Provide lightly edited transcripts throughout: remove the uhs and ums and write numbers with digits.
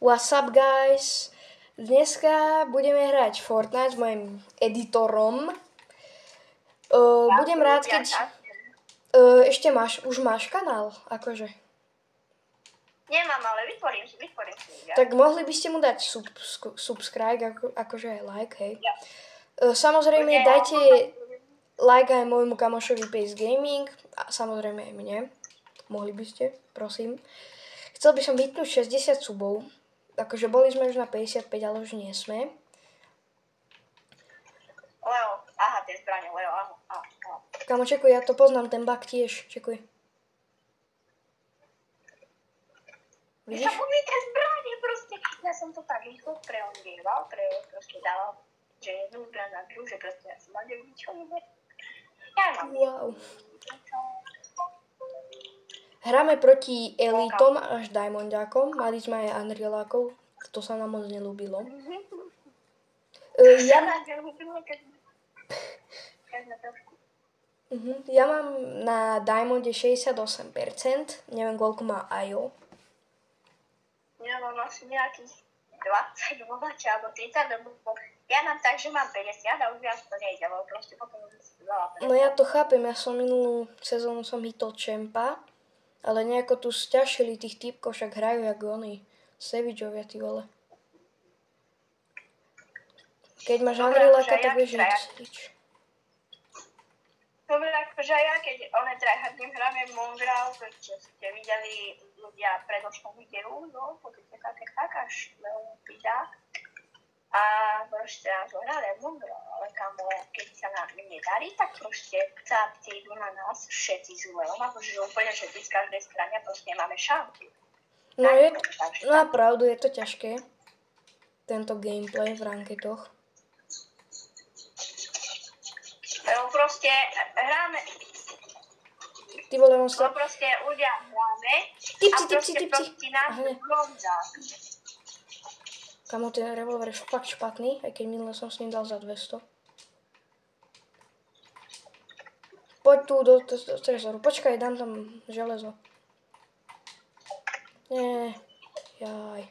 What's up guys? Dneska budeme hrať Fortnite s mojim editorom. Budem rád, keď... ešte už máš kanál, akože. Nemám, ale vytvorím si. Ja. Tak mohli by ste mu dať subscribe, akože aj like, hej. Ja. Samozrejme dajte like aj môjmu kamošovi Pace Gaming a samozrejme aj mne. Mohli by ste, prosím. Chcel by som hitnúť 60 subov. Akože boli sme už na 55, ale už nie sme. Leo, aha, tie zbranie, Leo, aha. Kamo, čekuj, ja to poznám, ten bug tiež, čekuj. Vidíš? Ja poviem tie zbranie proste. Ja som to tak rýchlo preondieval, proste dával, že jednu zbraň na druhú, že proste ja som mal ničo nebude. Ja mám. Wow. Hráme proti elitom až diamondákom, mali sme aj unrealákov, to sa nám moc nelúbilo. Ja mám na diamonde 68%, neviem koľko má Ajo. Ja mám asi nejakých 20 alebo 30, lebo ja mám tak, že mám 50 a už viac to nejde, lebo proste potom si veľa. No ja to chápem, ja som minulú sezónu hitol čempa. Ale nejako tu sťažili tých typkov, však hrajú jak oni, Savageovia, ty vole. Keď máš unrealáka, tak vieš nič. Dobre, akože ja keď tryhardím hráme Mongrel, čo ste videli ľudia v predošlom videu, no, pozrite tak až pridá. A proste ja to hráme Mongrel, ale kamo, keď sa nám nedarí, tak proste cápci idú na nás všetci s Leom, akože úplne všetci z každej strany a proste nemáme šancu. No je, na pravdu je to ťažké, tento gameplay v ranketoch. Lebo proste hráme... Ty vole, on sa... No proste ľudia hráme a proste proti nám bronzák. Kamo, ten revolver je fakt špatný, aj keď minule som s ním dal za 200. Poď tu do trezoru. Počkaj, dám tam železo. Nie, jaj.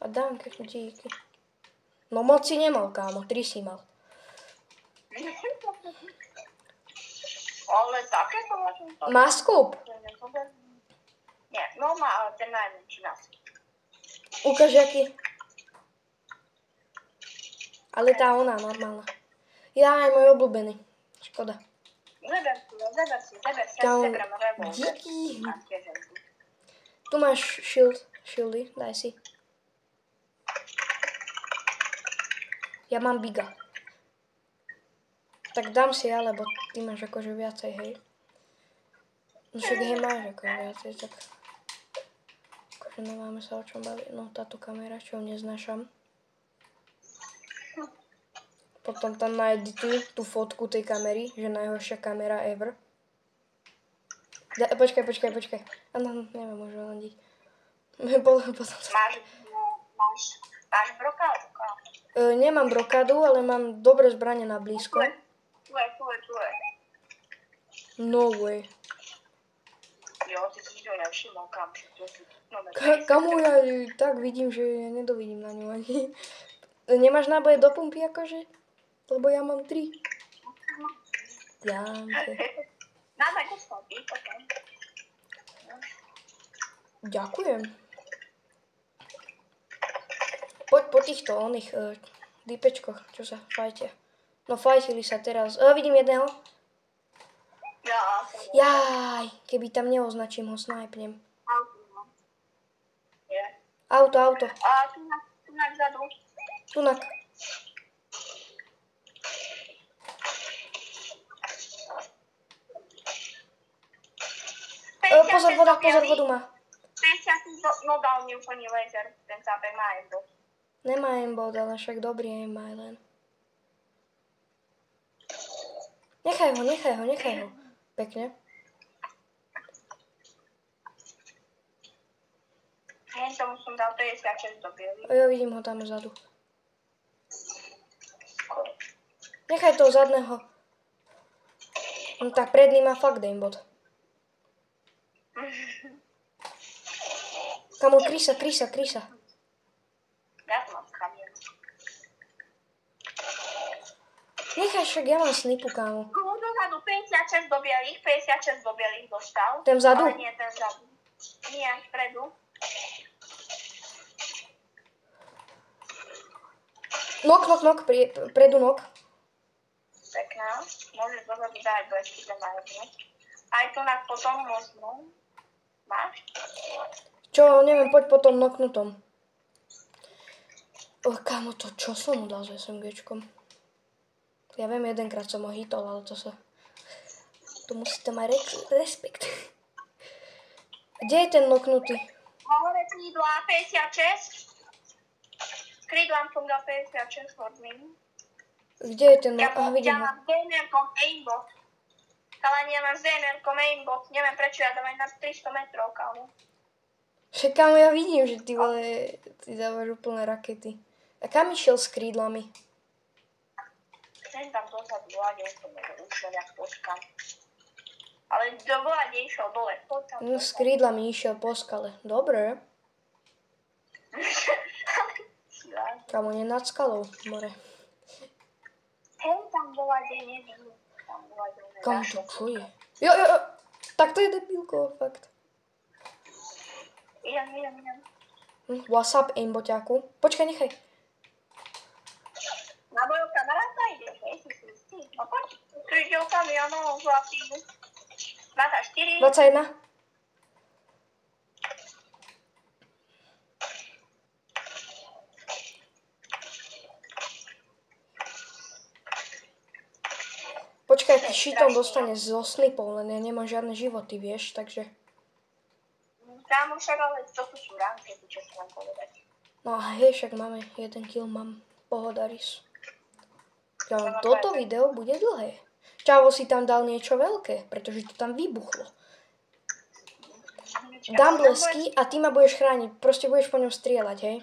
A dám keď díky. No moc si nemal, kámo, 3 si mal. Ale také to môžem to... Má skúp? Nie, no má, ale ten najmenší nás. Ukáž, aký. Ale tá ona, normálna. Ja aj môj obľúbený. Škoda. Zeber si. Ja si zebrám revolver. Díky. Tu máš shieldy, daj si. Ja mám biga. Tak dám si ja, lebo ty máš akože viacej, hej. No však hej máš akože viacej, tak... Akože nemáme sa o čom baviť. No táto kamera, čo neznášam. Potom tam naedituj tú fotku tej kamery, že najhoršia kamera ever. Počkaj. No, neviem, môžu hľadiť. Máš brokádu? Nemám brokádu, ale mám dobré zbranie na blízko. Tu je. No way. Jo, ty si to nevšimol, kam. Kamu ja tak vidím, že ja nedovidím na ňu ani. Nemáš náboje do pumpy akože? Lebo ja mám 3. Janke. Máme to stopy, potom. Ďakujem. Poď po týchto oných dipečkoch, čo sa fajtia. No fajtili sa teraz. Vidím jedného. Jaj, keby tam neoznačím, ho snajpnem. Auto. A tunak vzadu. Tunak. Pozor, vodu má. 50, no dal mi úplný laser, ten cápek má aimbot. Nemá aimbot, ale však dobrý aim má len. Nechaj ho. Pekne. Len tomu som dal 56 do biely. Jo, vidím ho tam vzadu. Nechaj toho zadného. No tak predný má fakt aimbot. Kamo, krysa. Ja tu mám kamienu. Nechaj, však ja mám snipu, kámo. Dozadu 56 do bielých dostal. Ten vzadu? Ale nie ten vzadu. Nie, vpredu. Nok, predu nok. Pekná. Môžeš dozadu dať do ešte na jednu. Aj tu na potom možno. Máš? Čo, neviem, poď po tom noknutom. Kámo, to čo som mu dal s SMGčkom? Ja viem, jedenkrát som ho hitol, ale to sa... Tu musíte mať respekt. Kde je ten noknutý? Hore krídla 56. Krídlam som dal 56 hodný. Kde je ten noknutý? Ja Vidím ho. mám s DMR-kom aimbot. Ale ja mám s DMR-kom aimbot. Neviem prečo ja dávam na 300 metrov, kámo. Však kámo, ja vidím, že ty vole, ty dávaš úplne rakety. A kam išiel s krídlami? Chcem tam dozadu vláde, to môže ušiel, jak poskal. Ale do vláde išiel dole. No, s krídlami išiel po skale. Dobre. Kámo, nie nad skalou, more. Hej, tam do vláde nevidím. Kam to čo je? Jo. Tak to je debilko, fakt. Idem. What's up, aimboťáku? Počkaj, nechaj. Na mojho kamaráta ideš, hej, si si istý. No poď, kryžovkami, áno, zlatý. 24. 21. Počkaj, ty šitom dostane zo snipov, len ja nemám žiadne životy, vieš, takže... Kámo, však ale toto sú rankedy, čo sa vám povedať. No hej, však máme 1 kill, mám pohodaris. Toto video bude dlhé. Čavo si tam dal niečo veľké, pretože to tam vybuchlo. Dám blesky a ty ma budeš chrániť. Proste budeš po ňom strieľať, hej?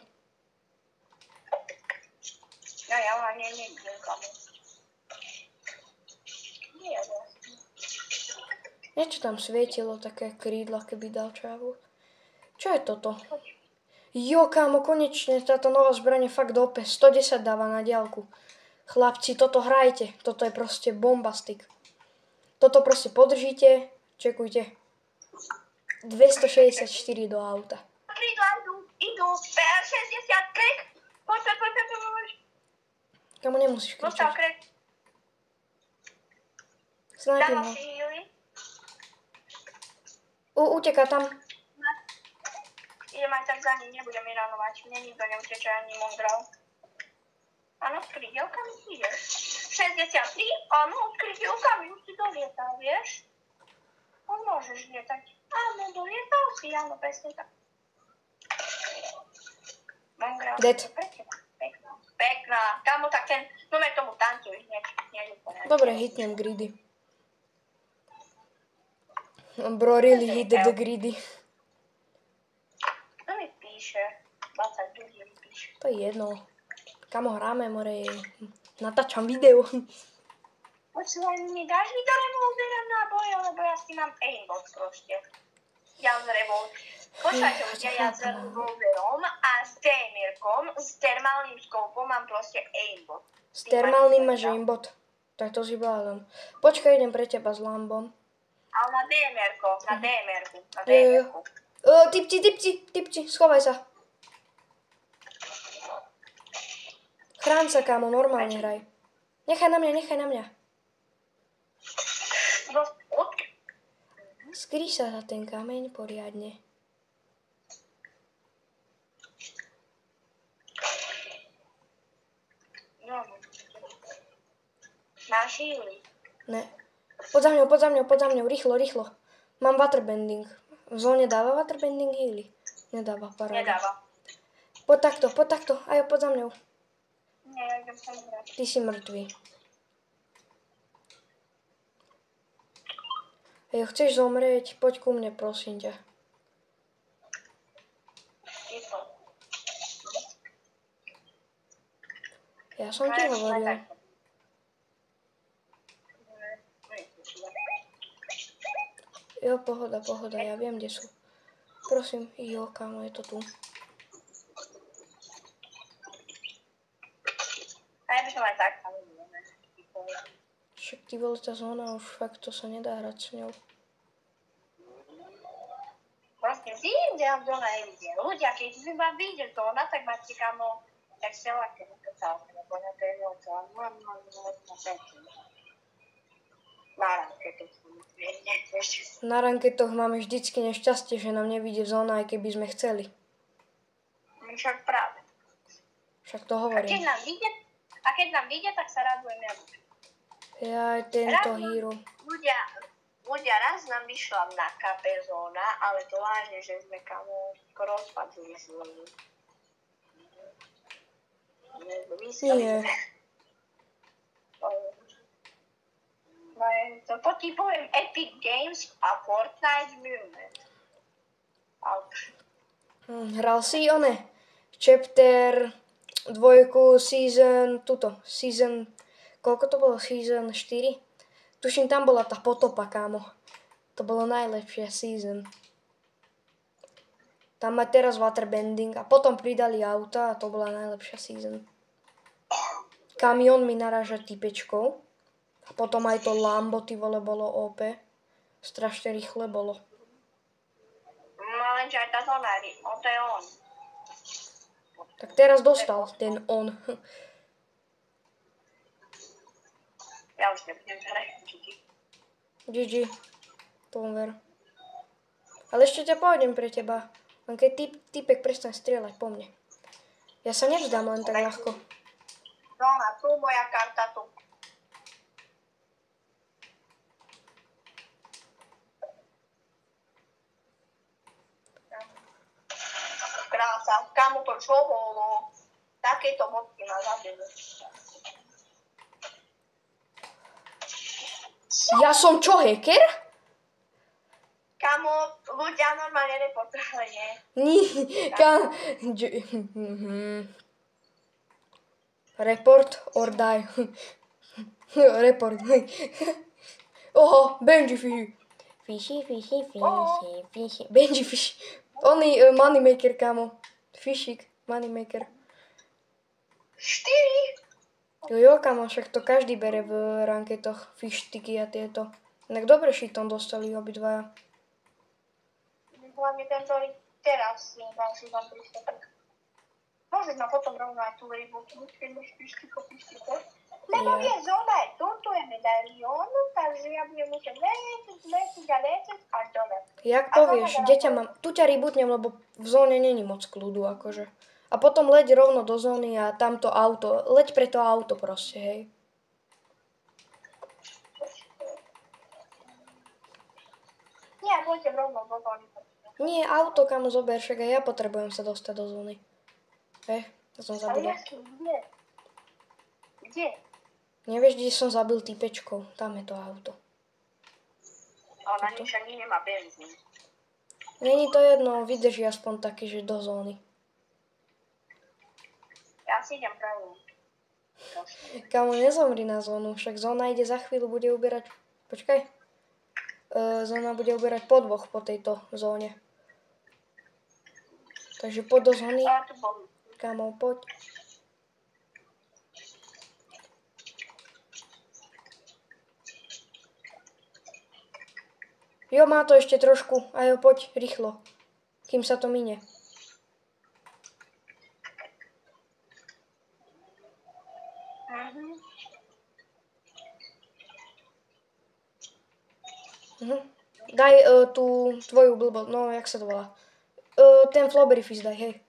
Ja ma nevidím, kamo. Nie, Niečo tam svietilo, také krídla, keby dal čavu. Čo je toto? Jo, kámo, konečne táto nová zbraň je fakt OP. 110 dáva na diaľku. Chlapci, toto hrajte. Toto je proste bombastik. Toto proste podržíte. Čekujte. 264 do auta. Krídla idú. 60 krek. Poď. Kámo, nemusíš Dostal kričať. krek. Snajpím Dával ho. si healy. Uteká tam. Idem aj tak za ním, nebudem mi ranovať. Mne nikto neuteče ani mondral. Áno, s krydielkami ideš. 63, áno, s krydielkami už si dolietal, vieš? On môžeš lietať. Áno, dolietal si, áno, presne tak. Mondral, Dead. pre teba. Pekná. Kámo, tak ten, no tomu tancuj, hneď úplne. Dobre, hitnem greedy. Bro, really hit the greedy. Kto mi píše? 20 ľudí mi píše. To je jedno. Kamo hráme, more, natáčam video. Počúvaj, mi dáš mi do revolvera náboj, lebo ja si mám aimbot proste. Ja z revolt. Počúvajte ľudia, ja s revolverom a s DMR-kom, s termálnym skopom mám proste aimbot. S termálnym máš aimbot. Tak to si bádam. Počkaj, idem pre teba s lambom. Ale na DMR-ku. Typci, schovaj sa. Chráň sa, kámo, normálne hraj. Nechaj na mňa. Skry sa za ten kameň poriadne. Máš healy? Ne. Poď za mňou, rýchlo. Mám waterbending. V zóne dáva waterbending healy? Nedáva, paráda. Nedáva. Poď takto. Ajo, poď za mňou. Nie, ja idem sa hrať. Ty si mŕtvý. Ajo, chceš zomrieť? Poď ku mne, prosím ťa. Ja som ti hovoril. Jo, pohoda, ja viem, kde sú. Prosím, jo, kámo, je to tu. A ja by som aj tak tam neviem. Však ty vole, tá zóna už fakt to sa nedá hrať s ňou. Proste vyjde a zóna nevidie. Ľudia, keď si ma vyjde zóna, tak máte kamo, tak sa ľahké nekecáte, lebo na to je veľká. Na ranketoch máme vždycky nešťastie, že nám nevidie zóna, aj keby sme chceli. Však práve. Však to A hovorím. keď nám vyjde, tak sa radujeme. Jaj, tento hero. Ľudia, raz nám vyšla na KP zóna, ale to vážne, že sme kamo rozpadli zónu. Nie. No je to potypujem Epic Games a Fortnite Movement. Hral si one? Chapter 2, season, koľko to bolo? Season 4? Tuším, tam bola tá potopa, kámo. To bolo najlepšia season. Tam má teraz waterbending a potom pridali auta a to bola najlepšia season. Kamión mi naráža typečkou. A potom aj to Lambo, ty vole, bolo OP. Strašne rýchle bolo. No lenže aj tá zóna, to je on. Tak teraz dostal ten on. Ja už nebudem hrať. GG. Tom ver. Ale ešte ťa pôjdem pre teba. Len keď typek prestane strieľať po mne. Ja sa nevzdám len tak ľahko. Zóna, tu moja karta, tu. Krása, kamo to čo bolo? Takéto bodky ma zabili. Ja som čo, hacker? Kamo, ľudia normálne reportovali, nie? Report or die. Report. Oho, Benji fishy. Fishy. Benji fish. Only moneymaker, kamo. Fishik, moneymaker. 4? Jo, kamo, však to každý bere v ranketoch. Fishtiky a tieto. Tak dobre šitom dostali obidvaja. Hlavne ten, ktorý teraz dal si vám 300. Môžeš ma potom rovno aj tú rybu, keď máš pištiko. Lebo je zóna, tu je medalión, takže ja budem musieť letiť až dole. Jak povieš, deťa mám, tu ťa rebootnem, lebo v zóne není moc kľudu, akože. A potom leď rovno do zóny a tamto auto, leď pre to auto proste, hej. Nie, poďte rovno do zóny. Nie, auto kam zober, však aj ja potrebujem sa dostať do zóny. To som zabudol. Ale jasne, kde? Nevieš, kde som zabil týpečkou, tam je to auto. Ale na nič ani nemá benzín. Není to jedno, vydrží aspoň taký, že do zóny. Ja si idem pravú. Kamo, nezomri na zónu, však zóna ide za chvíľu, bude uberať... Počkaj. Zóna bude uberať po dvoch po tejto zóne. Takže poď do zóny. Kamo, poď. Jo, má to ešte trošku. A jo, poď, rýchlo. Kým sa to mine. Daj tú tvoju blbosť, no jak sa to volá. Ten flobberry fish daj, hej.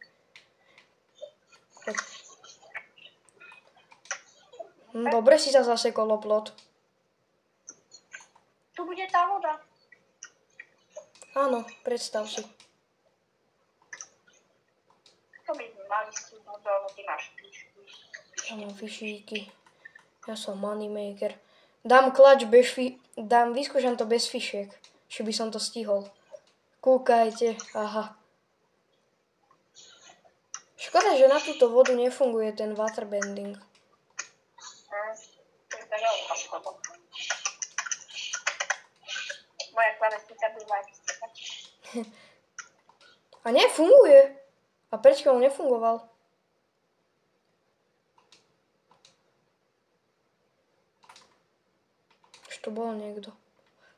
Dobre si sa zasekol o plot. Tu bude tá voda. Áno, predstav si. To by mali s tým zónu, ty máš fišky. Ja mám fišíky. Ja som moneymaker. Dám klač bez vyskúšam to bez fišiek. Či by som to stihol. Kúkajte, aha. Škoda, že na túto vodu nefunguje ten waterbending. To je veľká škoda. Moja klávesnica býva aj A nefunguje. A prečo on nefungoval? Už tu bol niekto.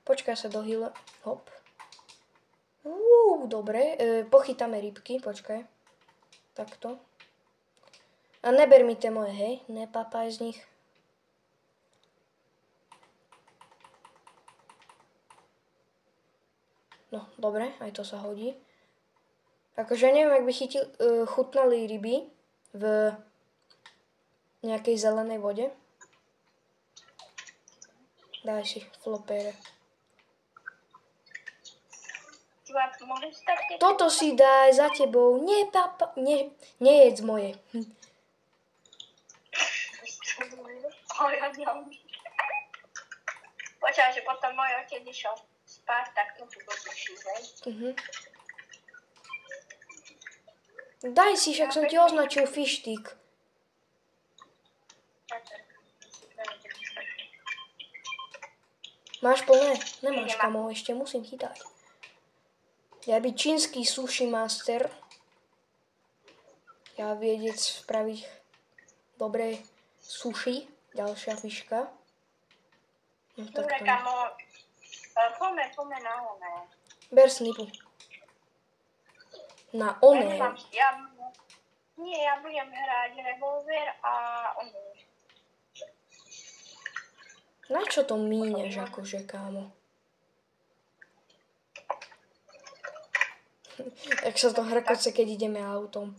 Počkaj sa do hyle. Hop. Dobre. Pochytáme rybky, počkaj. Takto. A neber mi tie moje, hej. Nepapaj z nich. No, dobre, aj to sa hodí. Akože neviem, ak by chutnali ryby v nejakej zelenej vode. Daj si flopére. Toto si daj za tebou. Nie, papa, nejedz moje. Počkaj, že potom môj otec išiel spať, tak to tu posuší, hej? Daj si, však som ti označil fish stick. Máš plné? Nemáš, kamo, ešte musím chytať. Ja byť čínsky sushi master. Ja vedieť spraviť dobré sushi. Ďalšia fiška. No, dobre, kamo, poďme na oné. Ber snipu. Na oné. Nie, ja budem hrať revolver a oné. Na čo to míňaš, akože, kámo? Jak sa to hrkoce, keď ideme autom.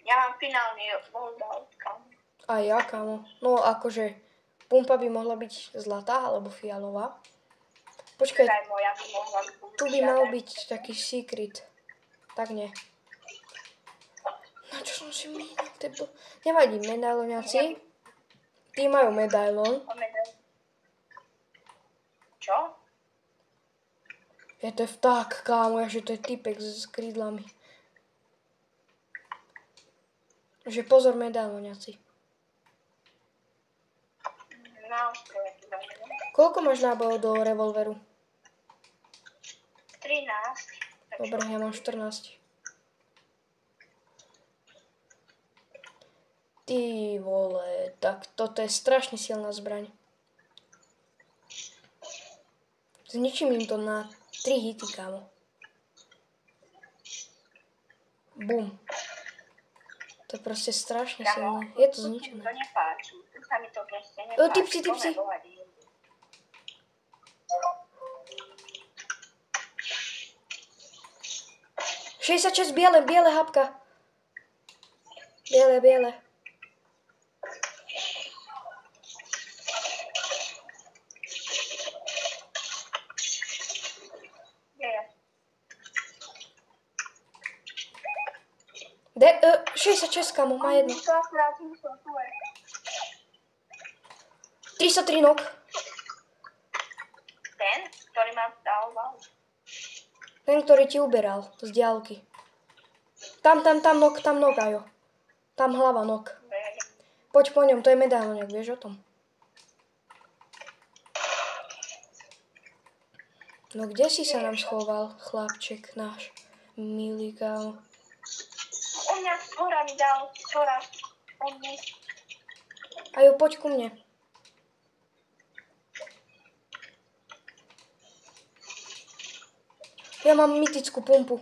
Ja mám finálny holdout, kámo. A ja, kámo. No, akože, pumpa by mohla byť zlatá, alebo fialová. Počkaj, tu by mal byť taký secret. Tak nie. Na čo som si míňal? Nevadí, medailoniaci. Tí majú medailon. Čo? Je to vták, kámo, že to je typek s krídlami. Že pozor, medailoniaci. Koľko máš nábojov do revolveru? 13. Dobre, ja mám 14. Ty vole, tak toto je strašne silná zbraň. Zničím im to na 3 hity, kámo. Bum. To je proste strašne silné. Je to zničené. To nepáči. Tu sa mi to proste nepáči. Typci. 66, biele hapka. Biele. Nie. 66, kamo, má jedno. 303 nok. Ten, ktorý ma dal. Ten, ktorý ti uberal z diaľky. Tam nok, ajo. Tam hlava nok. Poď po ňom, to je medailoniak, vieš o tom? No kde si sa nám schoval, chlapček náš, milý kámo? On mňa hora mi dal, hora. Ajo, poď ku mne. Ja mám mytickú pumpu.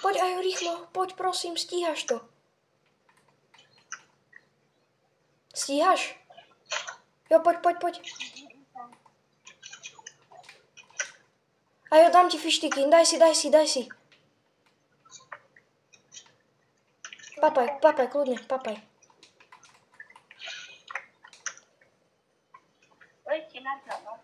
Poď, Ajo, rýchlo, poď, prosím, stíhaš to. Stíhaš? Jo, poď. Ajo, dám ti fištiky, daj si. Papaj, kľudne, papaj. Leď na dno.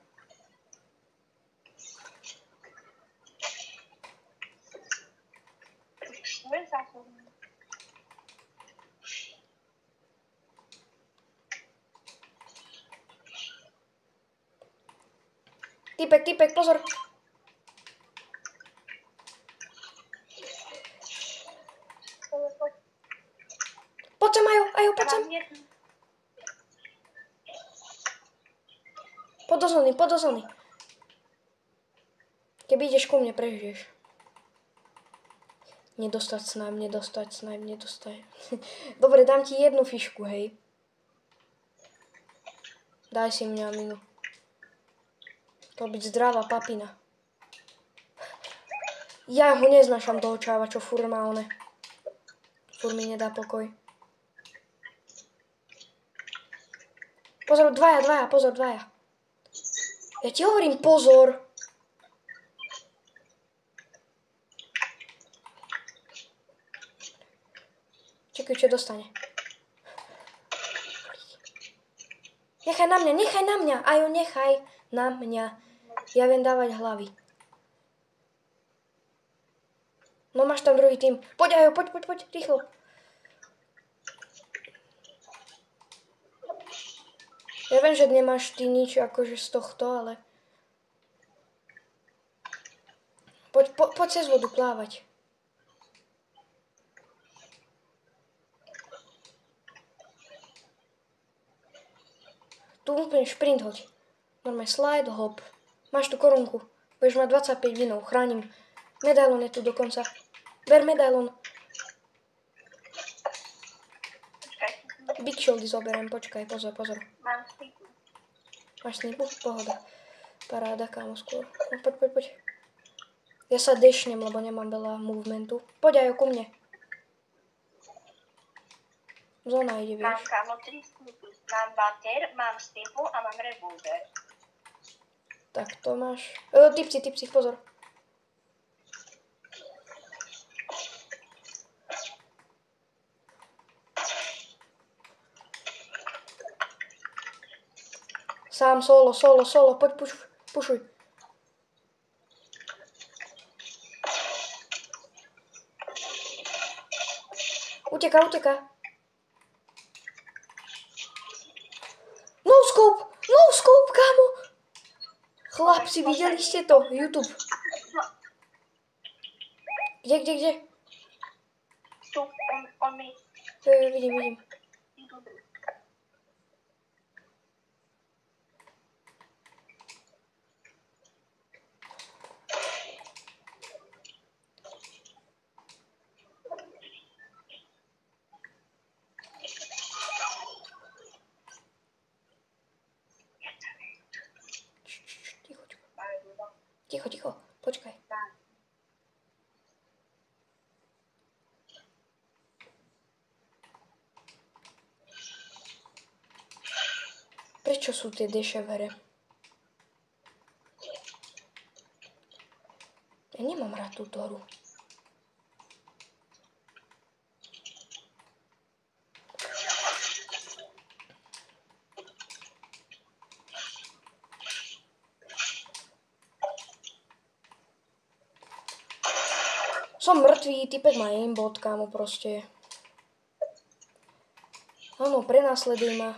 Typek, pozor. Poď sem, Ajo, poď sem. Poď do zóny. Keby ideš ku mne, prežiješ. Nedostať snipe. Dobre, dám ti jednu fišku, hej. Daj si mňa minu. To byť zdravá papina. Ja ho neznášam toho čáva, čo furt má one. Furt mi nedá pokoj. Pozor, dvaja. Ja ti hovorím pozor. Čakaj, čo dostane. Nechaj na mňa. Ajo, nechaj na mňa. Ja viem dávať hlavy. No máš tam druhý tým. Poď, Ajo, poď, rýchlo. Ja viem, že nemáš ty nič akože z tohto, ale... Poď cez vodu plávať. Tu úplne šprint hoď. Normálne slide, hop. Máš tu korunku. Budeš mať 25 vinov, chránim. Medailon je tu dokonca. Ber medailon. Big shieldy zoberiem, počkaj, pozor. Mám snipu. Máš snipu? Pohoda. Paráda, kámo, skôr. No, poď. Ja sa dešnem, lebo nemám veľa movementu. Poď, Ajo, ku mne. Zóna ide, vieš. Mám, kámo, 3 snipy. Mám bater, mám snipu a mám revolver. Tak to máš. Tipsy, pozor. Sám, solo, poď, pušuj. Uteká. No scope, kámo. Chlapci, videli ste to? YouTube. Kde? Tu, on mi... Vidím. Ticho, počkaj. Prečo sú tie deše v hre? Ja nemám rád túto hru. Som mŕtvý, typek má aimbot, kámo, proste. Áno, prenasleduj ma.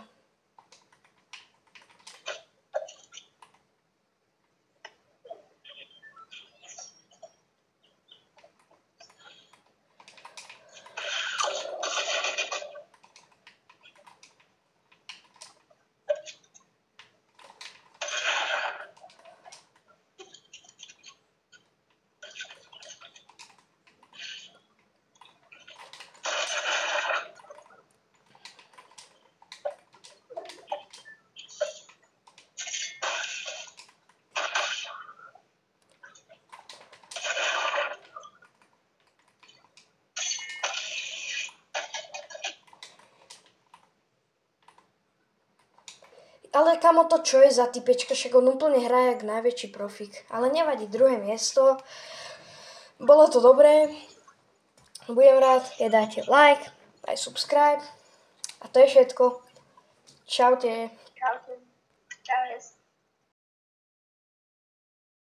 Ale kamo, to čo je za typečka, však on úplne hrá jak najväčší profík. Ale nevadí, druhé miesto. Bolo to dobré. Budem rád, keď dáte like, aj subscribe. A to je všetko. Čaute. Čau.